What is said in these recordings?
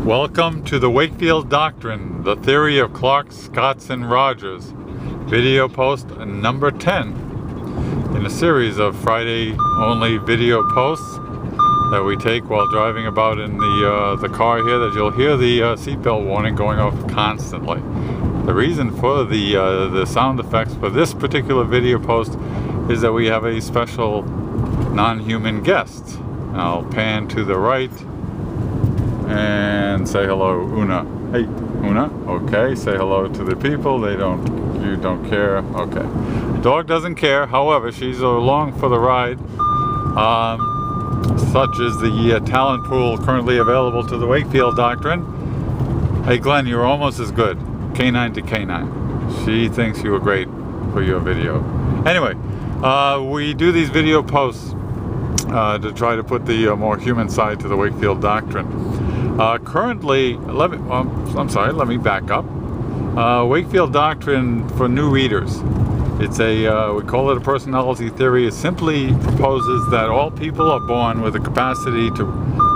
Welcome to the Wakefield Doctrine, the theory of Clarke, Scotts, and Rogers, video post number 10 in a series of Friday-only video posts that we take while driving about in the car here, that you'll hear the seatbelt warning going off constantly. The reason for the sound effects for this particular video post is that we have a special non-human guest. I'll pan to the right and say hello, Una. Hey, Una. Okay, say hello to the people. You don't care. Okay. Dog doesn't care. However, she's along for the ride. Such is the talent pool currently available to the Wakefield Doctrine. Hey, Glenn, you're almost as good. Canine to canine. She thinks you were great for your video. Anyway, we do these video posts to try to put the more human side to the Wakefield Doctrine. Currently, let me back up. Wakefield Doctrine for new readers. It's we call it a personality theory. It simply proposes that all people are born with the capacity to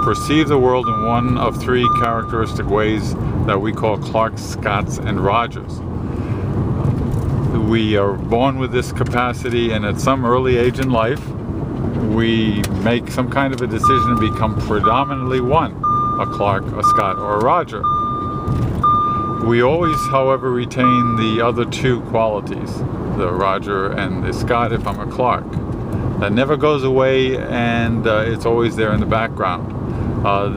perceive the world in one of three characteristic ways that we call Clarke, Scotts, and Rogers. We are born with this capacity, and at some early age in life, we make some kind of a decision to become predominantly one, a Clarke, a Scott, or a Roger. We always, however, retain the other two qualities, the Roger and the Scott if I'm a Clarke. That never goes away, and it's always there in the background. A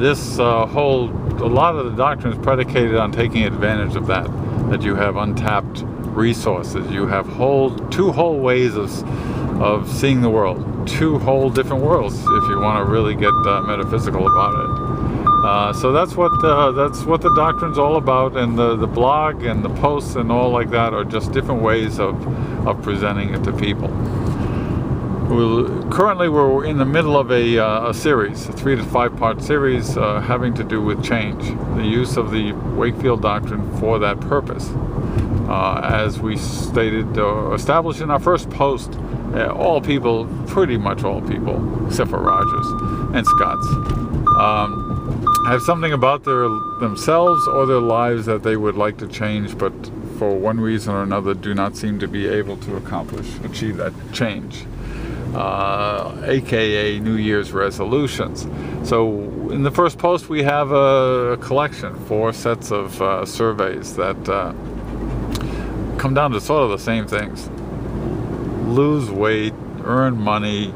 lot of the doctrine is predicated on taking advantage of that you have untapped resources. You have two whole ways of seeing the world. Two whole different worlds, if you want to really get metaphysical about it. So that's what the doctrine's all about, and the blog and the posts and all like that are just different ways of presenting it to people. Currently, we're in the middle of a series, a 3 to 5 part series having to do with change, the use of the Wakefield Doctrine for that purpose. As we stated, established in our first post, pretty much all people, except for Rogers and Scotts, have something about themselves or their lives that they would like to change, but for one reason or another do not seem to be able to achieve that change, aka New Year's resolutions. So in the first post we have a collection, 4 sets of surveys that come down to sort of the same things. Lose weight, earn money,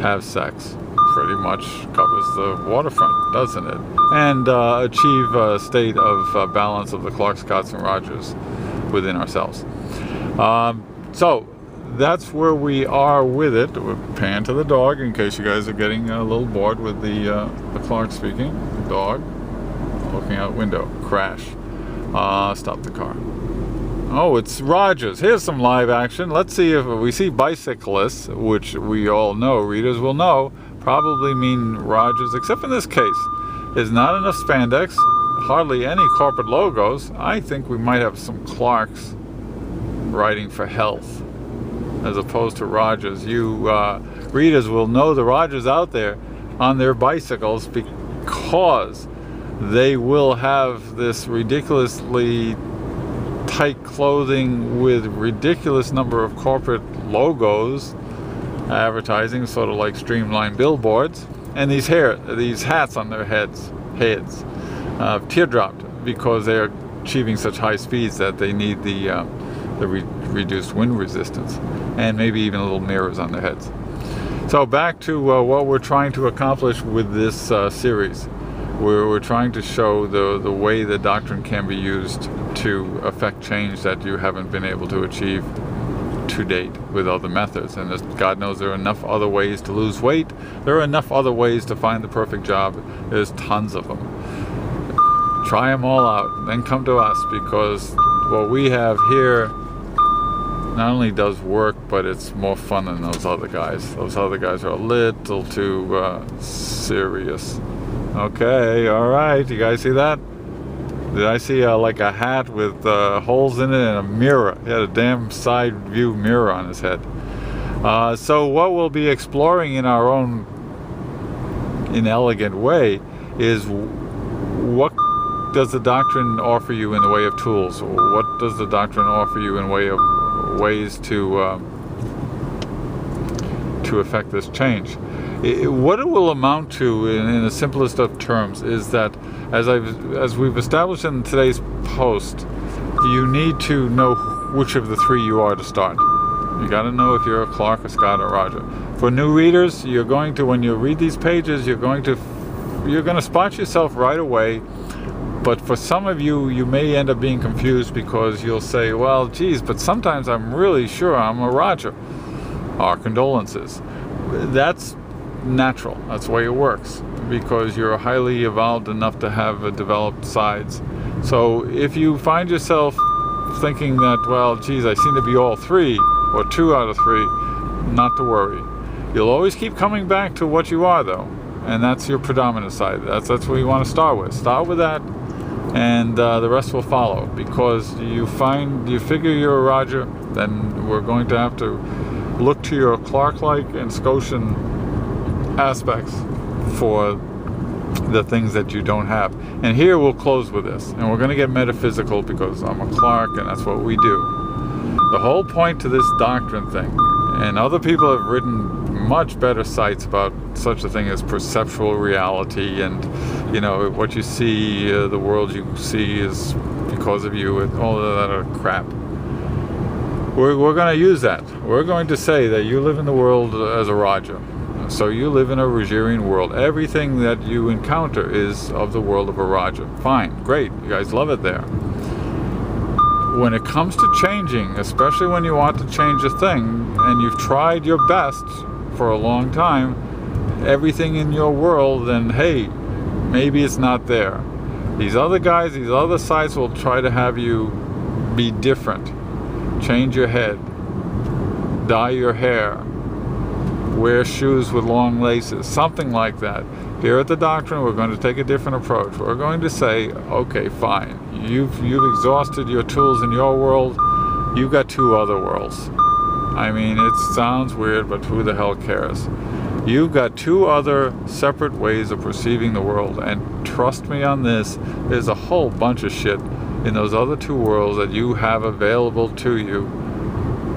have sex. Pretty much covers the waterfront, doesn't it? And achieve a state of balance of the Clarke, Scotts, and Rogers within ourselves. So that's where we are with it. We'll pan to the dog in case you guys are getting a little bored with the Clarke speaking. The dog looking out window. Crash. Stop the car. Oh, it's Rogers. Here's some live action. Let's see if we see bicyclists, which we all know, readers will know, probably mean Rogers, except in this case. There's not enough spandex, hardly any corporate logos. I think we might have some Clarks writing for health, as opposed to Rogers. You readers will know the Rogers out there on their bicycles because they will have this ridiculously tight clothing with ridiculous number of corporate logos, advertising, sort of like streamlined billboards, and these hats on their heads, teardropped, because they are achieving such high speeds that they need the reduced wind resistance, and maybe even little mirrors on their heads. So back to what we're trying to accomplish with this series. We're trying to show the way the doctrine can be used to affect change that you haven't been able to achieve to date with other methods. And God knows there are enough other ways to lose weight. There are enough other ways to find the perfect job. There's tons of them. Try them all out, then come to us, because what we have here not only does work, but it's more fun than those other guys. Those other guys are a little too serious. Okay, all right, you guys see that? Did I see like a hat with holes in it and a mirror? He had a damn side view mirror on his head. So what we'll be exploring in our own inelegant way is what does the doctrine offer you in the way of tools? What does the doctrine offer you in way of ways to affect this change? What it will amount to, in the simplest of terms, is that as we've established in today's post, you need to know which of the three you are to start. You got to know if you're a Clark, a Scott, or Roger. For new readers, you're going to, when you read these pages, you're going to spot yourself right away. But for some of you, you may end up being confused because you'll say, well, geez, but sometimes I'm really sure I'm a Roger. Our condolences. That's natural. That's the way it works, because you're highly evolved enough to have developed sides. So if you find yourself thinking that, well, geez, I seem to be all three, or 2 out of 3, not to worry. You'll always keep coming back to what you are, though, and that's your predominant side. That's what you want to start with. Start with that, and the rest will follow. Because you figure you're a Roger, then we're going to have to look to your Clark-like and Scotian aspects for the things that you don't have. And here we'll close with this, and we're going to get metaphysical because I'm a Clark, and that's what we do. The whole point to this doctrine thing, and other people have written much better sites about such a thing as perceptual reality, and what you see, the world you see is because of you, and all of that other crap. We're going to use that. We're going to say that you live in the world as a Roger. So you live in a Rogerian world. Everything that you encounter is of the world of a Roger. Fine, great, you guys love it there. When it comes to changing, especially when you want to change a thing, and you've tried your best for a long time, everything in your world, then hey, maybe it's not there. These other guys, these other sites will try to have you be different. Change your head, dye your hair, wear shoes with long laces, something like that. Here at the Doctrine, we're going to take a different approach. We're going to say, okay, fine, you've exhausted your tools in your world, you've got 2 other worlds. I mean, it sounds weird, but who the hell cares? You've got 2 other separate ways of perceiving the world, and trust me on this, there's a whole bunch of shit in those other 2 worlds that you have available to you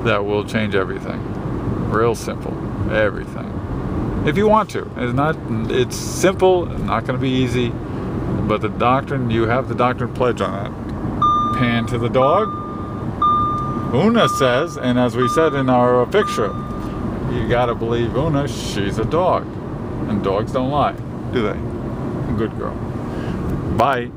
that will change everything. Real simple. Everything. If you want to. It's simple, not going to be easy, but the Doctrine, you have the Doctrine pledge on that. Pan to the dog. Una says, and as we said in our picture, you got to believe Una, she's a dog. And dogs don't lie, do they? Good girl. Bye.